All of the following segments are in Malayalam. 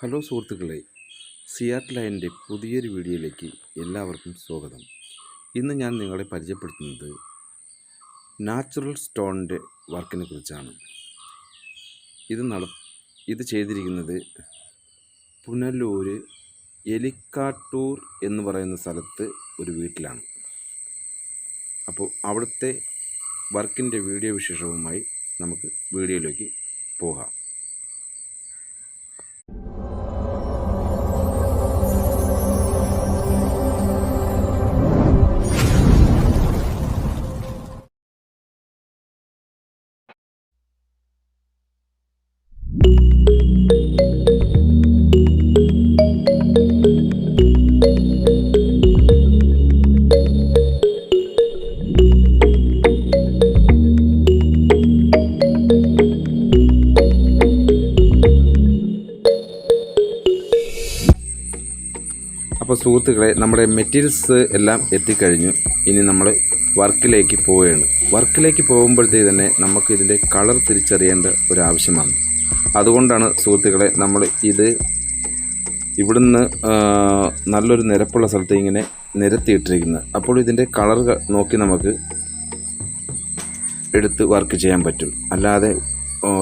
ഹലോ സുഹൃത്തുക്കളെ, സിയാറ്റ് ലൈനിൻ്റെ പുതിയൊരു വീഡിയോയിലേക്ക് എല്ലാവർക്കും സ്വാഗതം. ഇന്ന് ഞാൻ നിങ്ങളെ പരിചയപ്പെടുത്തുന്നത് നാച്ചുറൽ സ്റ്റോണിൻ്റെ വർക്കിനെ കുറിച്ചാണ്. ഇത് ചെയ്തിരിക്കുന്നത് പുനലൂർ എലിക്കാട്ടൂർ എന്ന് പറയുന്ന സ്ഥലത്ത് ഒരു വീട്ടിലാണ്. അപ്പോൾ അവിടുത്തെ വർക്കിൻ്റെ വീഡിയോ വിശേഷവുമായി നമുക്ക് വീഡിയോയിലേക്ക് പോകാം. അപ്പോൾ സുഹൃത്തുക്കളെ, നമ്മുടെ മെറ്റീരിയൽസ് എല്ലാം എത്തിക്കഴിഞ്ഞു. ഇനി നമ്മൾ വർക്കിലേക്ക് പോവുകയാണ്. വർക്കിലേക്ക് പോകുമ്പോഴത്തേ തന്നെ നമുക്ക് ഇതിൻ്റെ കളർ തിരിച്ചറിയേണ്ട ഒരു ആവശ്യമാണ്. അതുകൊണ്ടാണ് സുഹൃത്തുക്കളെ നമ്മൾ ഇവിടുന്ന് നല്ലൊരു നിരപ്പുള്ള സ്ഥലത്ത് ഇങ്ങനെ നിരത്തിയിട്ടിരിക്കുന്നത്. അപ്പോൾ ഇതിൻ്റെ കളർ നോക്കി നമുക്ക് എടുത്ത് വർക്ക് ചെയ്യാൻ പറ്റും. അല്ലാതെ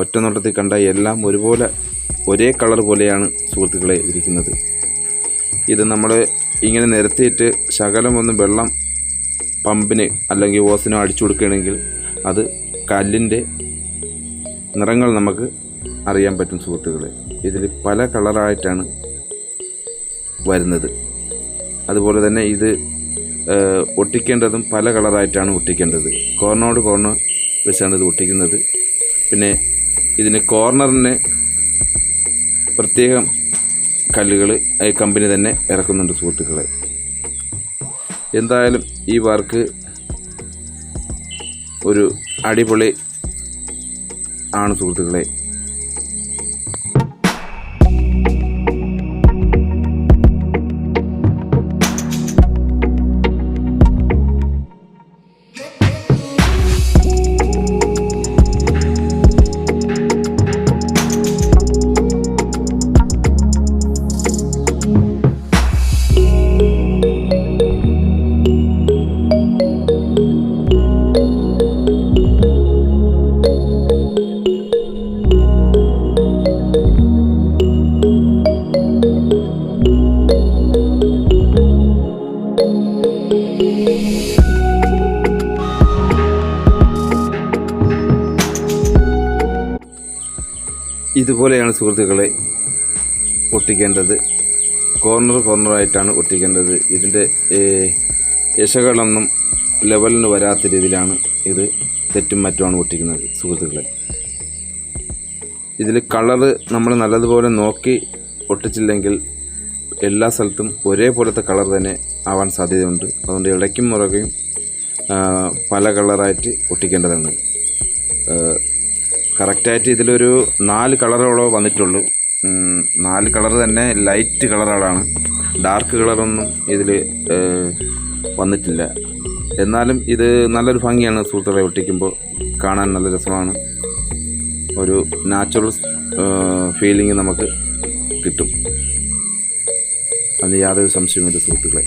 ഒറ്റ നോട്ടത്തിൽ കണ്ട എല്ലാം ഒരേ കളർ പോലെയാണ് സുഹൃത്തുക്കളെ ഇരിക്കുന്നത്. ഇത് നമ്മൾ ഇങ്ങനെ നിരത്തിയിട്ട് ശകലം വെള്ളം പമ്പിന് അല്ലെങ്കിൽ ഓസിനോ അടിച്ചു കൊടുക്കുകയാണെങ്കിൽ അത് കല്ലിൻ്റെ നിറങ്ങൾ നമുക്ക് അറിയാൻ പറ്റും സുഹൃത്തുക്കളെ. ഇതിൽ പല കളറായിട്ടാണ് വരുന്നത്. അതുപോലെ തന്നെ ഇത് ഒട്ടിക്കേണ്ടതും പല കളറായിട്ടാണ് ഒട്ടിക്കേണ്ടത്. കോർണറോട് കോർണർ വെച്ചാണ് ഇത് ഒട്ടിക്കുന്നത്. പിന്നെ ഇതിന് കോർണറിന് പ്രത്യേകം കല്ലുകൾ കമ്പനി തന്നെ ഇറക്കുന്നുണ്ട് സുഹൃത്തുക്കളെ. എന്തായാലും ഈ വർക്ക് ഒരു അടിപൊളി ആണ് സുഹൃത്തുക്കളെ. ഇതുപോലെയാണ് സുഹൃത്തുക്കളെ ഒട്ടിക്കേണ്ടത്. കോർണറായിട്ടാണ് ഒട്ടിക്കേണ്ടത്. ഇതിൻ്റെ യശകളൊന്നും ലെവലിന് വരാത്ത രീതിയിലാണ് ഇത് തെറ്റും മറ്റുമാണ് ഒട്ടിക്കുന്നത് സുഹൃത്തുക്കളെ. ഇതിൽ കളറ് നമ്മൾ നല്ലതുപോലെ നോക്കി ഒട്ടിച്ചില്ലെങ്കിൽ എല്ലാ സ്ഥലത്തും ഒരേപോലത്തെ കളർ തന്നെ ആവാൻ സാധ്യതയുണ്ട്. അതുകൊണ്ട് ഇടയ്ക്കും മുറകയും പല കളറായിട്ട് ഒട്ടിക്കേണ്ടതാണ്. കറക്റ്റായിട്ട് ഇതിലൊരു 4 കളറോളം വന്നിട്ടുള്ളൂ. 4 കളർ തന്നെ ലൈറ്റ് കളറുകളാണ്. ഡാർക്ക് കളറൊന്നും ഇതിൽ വന്നിട്ടില്ല. എന്നാലും ഇത് നല്ലൊരു ഭംഗിയാണ് സുഹൃത്തുക്കളെ. ഒട്ടിക്കുമ്പോൾ കാണാൻ നല്ല രസമാണ്. ഒരു നാച്ചുറൽ ഫീലിംഗ് നമുക്ക് കിട്ടും. അതിന് യാതൊരു സംശയമില്ല സുഹൃത്തുക്കളെ.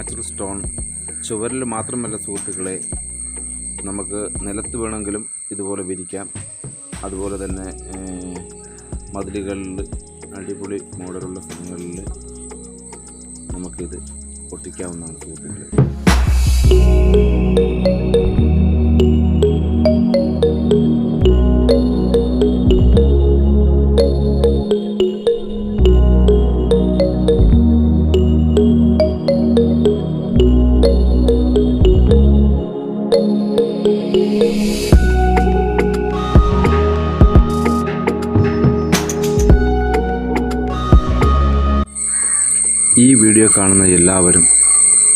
നാച്ചുറൽ സ്റ്റോൺ ചുവരിൽ മാത്രമല്ല സുഹൃത്തുക്കളെ, നമുക്ക് നിലത്ത് വേണമെങ്കിലും ഇതുപോലെ വിരിക്കാം. അതുപോലെ തന്നെ മതിലുകളിൽ അടിപൊളി മോഡലുള്ള സ്ഥലങ്ങളിൽ നമുക്കിത് ഒട്ടിക്കാവുന്നതാണ് സുഹൃത്തുക്കളെ. ഈ വീഡിയോ കാണുന്ന എല്ലാവരും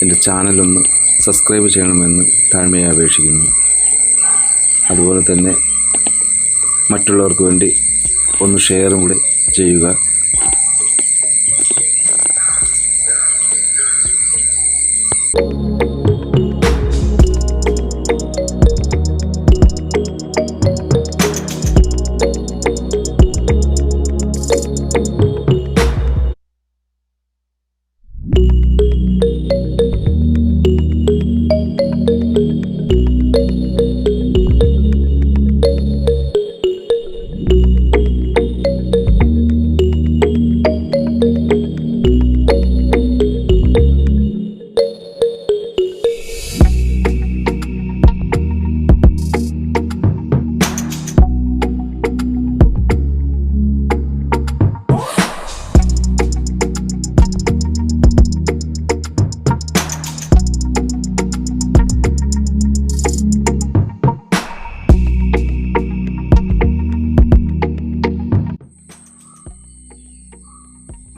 എൻ്റെ ചാനലൊന്ന് സബ്സ്ക്രൈബ് ചെയ്യണമെന്ന് താഴ്മയായി അപേക്ഷിക്കുന്നു. അതുപോലെ തന്നെ മറ്റുള്ളവർക്ക് വേണ്ടി ഒന്ന് ഷെയറും കൂടി ചെയ്യുക.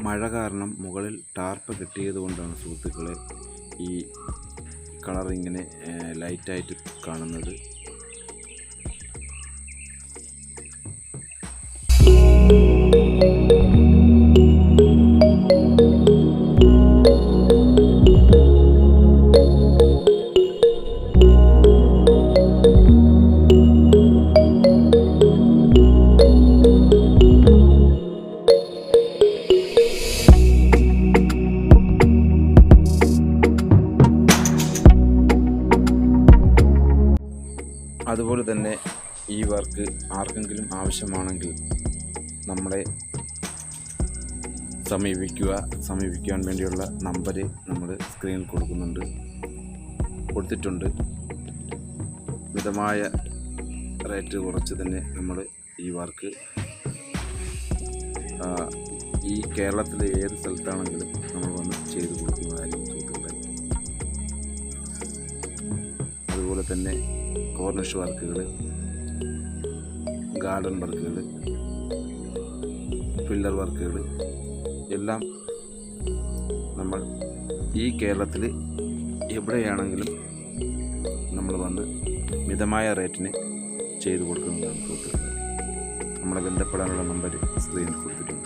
മഴ കാരണം മുകളിൽ ടാർപ്പ് കെട്ടിയത് കൊണ്ടാണ് സുഹൃത്തുക്കളെ ഈ കളർ ഇങ്ങനെ ലൈറ്റായിട്ട് കാണുന്നത്. അതുപോലെ തന്നെ ഈ വർക്ക് ആർക്കെങ്കിലും ആവശ്യമാണെങ്കിൽ നമ്മളെ സമീപിക്കാൻ വേണ്ടിയുള്ള നമ്പർ നമ്മൾ സ്ക്രീനിൽ കൊടുത്തിട്ടുണ്ട്. മിതമായ റേറ്റ് കുറച്ച് തന്നെ നമ്മൾ ഈ വർക്ക് ഈ കേരളത്തിലെ ഏത് സ്ഥലത്താണെങ്കിലും നമ്മൾ വന്ന് ചെയ്തു കൊടുക്കുന്നതായിരിക്കും സുഹൃത്തുക്കളെ. അതുപോലെ തന്നെ കോർണിഷ് വർക്കുകൾ, ഗാർഡൻ വർക്കുകൾ, പില്ലർ വർക്കുകൾ എല്ലാം നമ്മൾ ഈ കേരളത്തിൽ എവിടെയാണെങ്കിലും നമ്മൾ വന്ന് മിതമായ റേറ്റിന് ചെയ്തു കൊടുക്കുന്നതാണ് സുഹൃത്തുക്കളെ. നമ്മളെ ബന്ധപ്പെടാനുള്ള നമ്പർ സ്ക്രീനിൽ കൊടുത്തിട്ടുണ്ട്.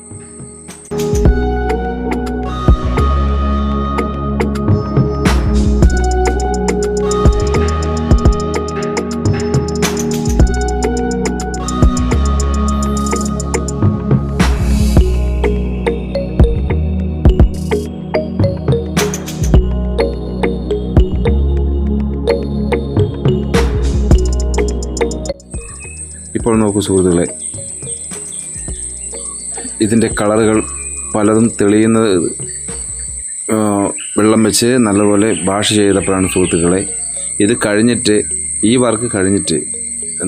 ഇപ്പോൾ നോക്കൂ സുഹൃത്തുക്കളെ, ഇതിൻ്റെ കളറുകൾ പലതും തെളിയുന്നത് വെള്ളം വെച്ച് നല്ലപോലെ വാഷ് ചെയ്തപ്പോഴാണ് സുഹൃത്തുക്കളെ. ഇത് കഴിഞ്ഞിട്ട് ഈ വർക്ക് കഴിഞ്ഞിട്ട്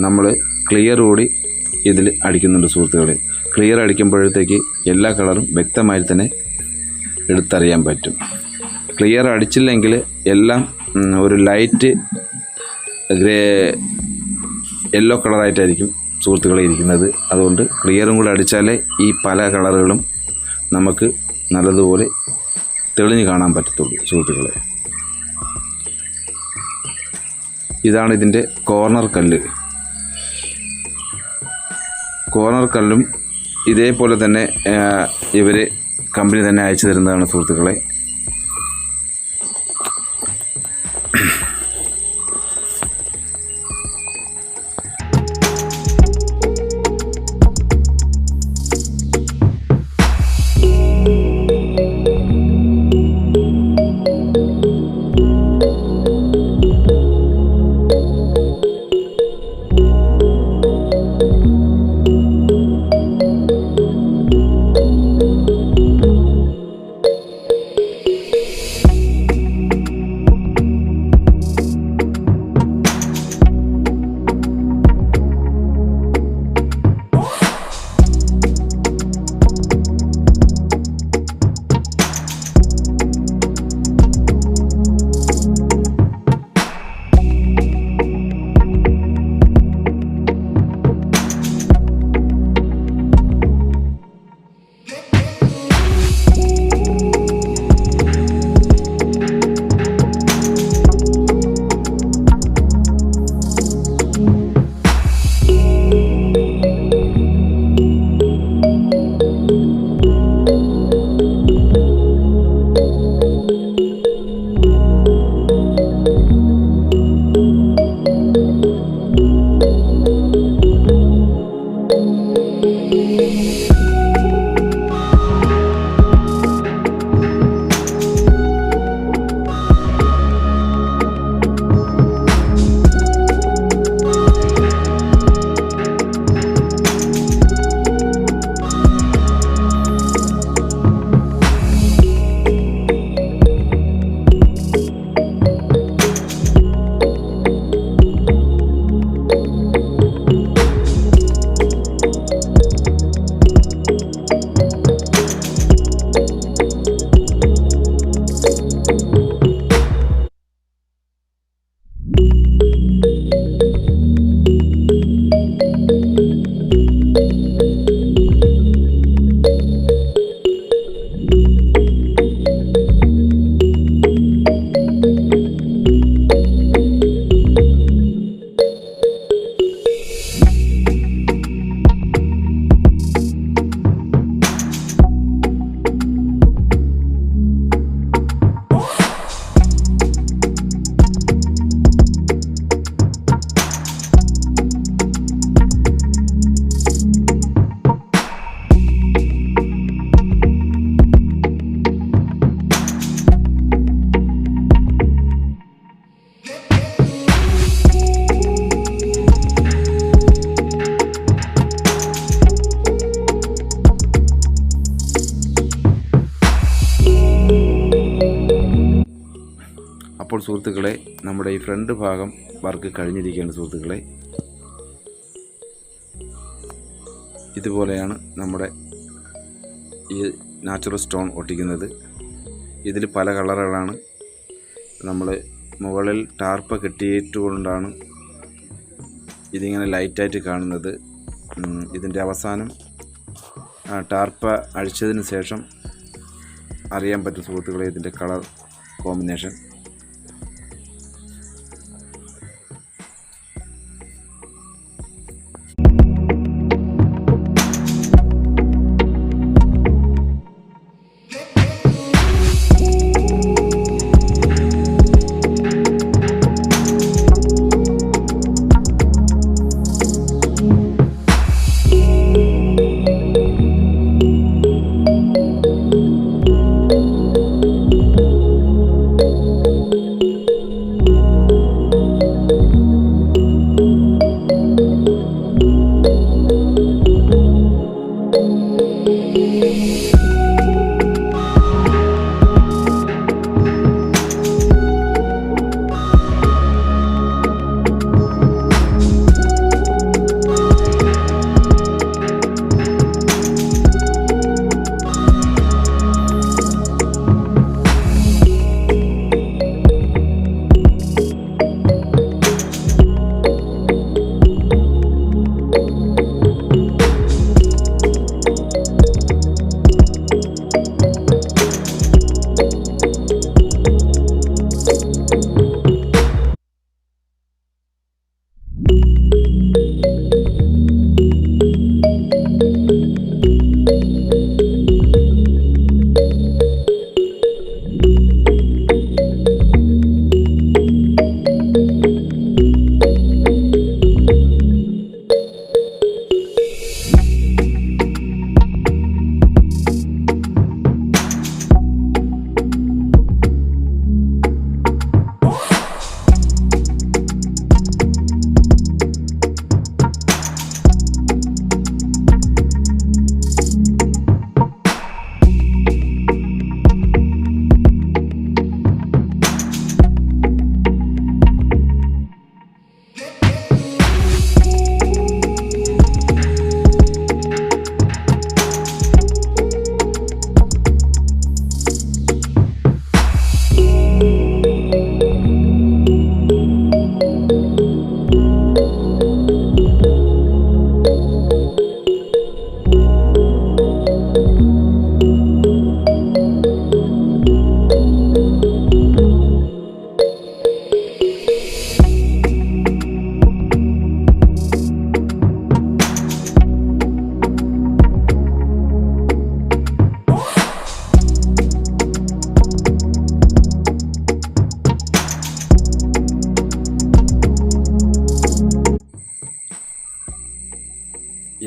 നമ്മൾ ക്ലിയർ കൂടി ഇതിൽ അടിക്കുന്നുണ്ട് സുഹൃത്തുക്കളെ. ക്ലിയർ അടിക്കുമ്പോഴത്തേക്ക് എല്ലാ കളറും വ്യക്തമായി തന്നെ എടുത്തറിയാൻ പറ്റും. ക്ലിയർ അടിച്ചില്ലെങ്കിൽ എല്ലാം ഒരു ലൈറ്റ് യെല്ലോ കളറായിട്ടായിരിക്കും സുഹൃത്തുക്കളെ ഇരിക്കുന്നത്. അതുകൊണ്ട് ക്ലിയറും കൂടെ അടിച്ചാലേ ഈ പല കളറുകളും നമുക്ക് നല്ലതുപോലെ തെളിഞ്ഞ് കാണാൻ പറ്റത്തുള്ളൂ സുഹൃത്തുക്കളെ. ഇതാണ് ഇതിൻ്റെ കോർണർ കല്ലും ഇതേപോലെ തന്നെ ഇവർ കമ്പനി തന്നെ അയച്ചു തരുന്നതാണ് സുഹൃത്തുക്കളെ. അപ്പോൾ സുഹൃത്തുക്കളെ, നമ്മുടെ ഈ ഫ്രണ്ട് ഭാഗം വർക്ക് കഴിഞ്ഞിരിക്കുകയാണ് സുഹൃത്തുക്കളെ. ഇതുപോലെയാണ് നമ്മുടെ ഈ നാച്ചുറൽ സ്റ്റോൺ ഒട്ടിക്കുന്നത്. ഇതിൽ പല കളറുകളാണ്. നമ്മൾ മുകളിൽ ടാർപ്പ കെട്ടിയിട്ടുകൊണ്ടാണ് ഇതിങ്ങനെ ലൈറ്റായിട്ട് കാണുന്നത്. ഇതിൻ്റെ അവസാനം ടാർപ്പ അഴിച്ചതിന് ശേഷം അറിയാൻ പറ്റും സുഹൃത്തുക്കളെ ഇതിൻ്റെ കളർ കോമ്പിനേഷൻ.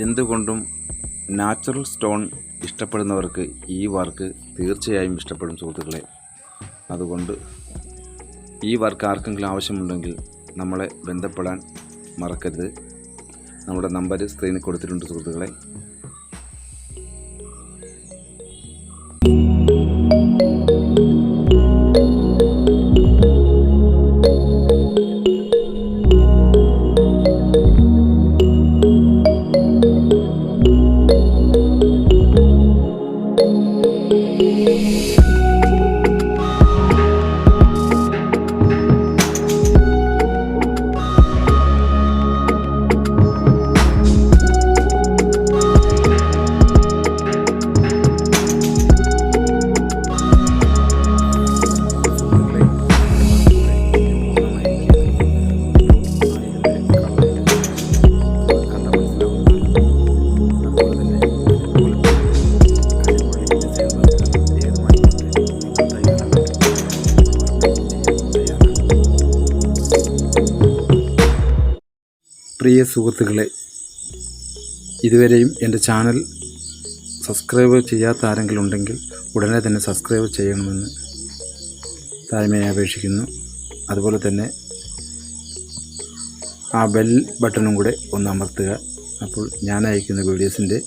എന്തുകൊണ്ടും നാച്ചുറൽ സ്റ്റോൺ ഇഷ്ടപ്പെടുന്നവർക്ക് ഈ വർക്ക് തീർച്ചയായും ഇഷ്ടപ്പെടും സുഹൃത്തുക്കളെ. അതുകൊണ്ട് ഈ വർക്ക് ആർക്കെങ്കിലും ആവശ്യമുണ്ടെങ്കിൽ നമ്മളെ ബന്ധപ്പെടാൻ മറക്കരുത്. നമ്മുടെ നമ്പർ സ്ക്രീനിൽ കൊടുത്തിട്ടുണ്ട് സുഹൃത്തുക്കളെ. പ്രിയ സുഹൃത്തുക്കളെ, ഇതുവരെയും എൻ്റെ ചാനൽ സബ്സ്ക്രൈബ് ചെയ്യാത്ത ആരെങ്കിലും ഉണ്ടെങ്കിൽ ഉടനെ തന്നെ സബ്സ്ക്രൈബ് ചെയ്യണമെന്ന് താഴ്മയെ അപേക്ഷിക്കുന്നു. അതുപോലെ തന്നെ ആ ബെൽ ബട്ടണും കൂടെ ഒന്ന് അമർത്തുക. അപ്പോൾ ഞാൻ അയക്കുന്ന വീഡിയോസിൻ്റെ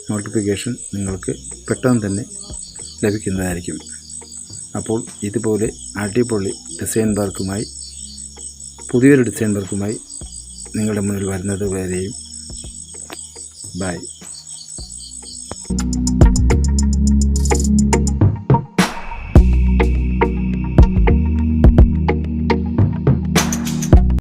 നോട്ടിഫിക്കേഷൻ നിങ്ങൾക്ക് പെട്ടെന്ന് തന്നെ ലഭിക്കുന്നതായിരിക്കും. അപ്പോൾ ഇതുപോലെ അടിപൊളി ഡിസൈൻ വർക്കുമായി പുതിയൊരു ഡിസൈൻ വർക്കുമായി നിങ്ങളുടെ മുന്നിൽ വരുന്നത് വരെയും ബൈ.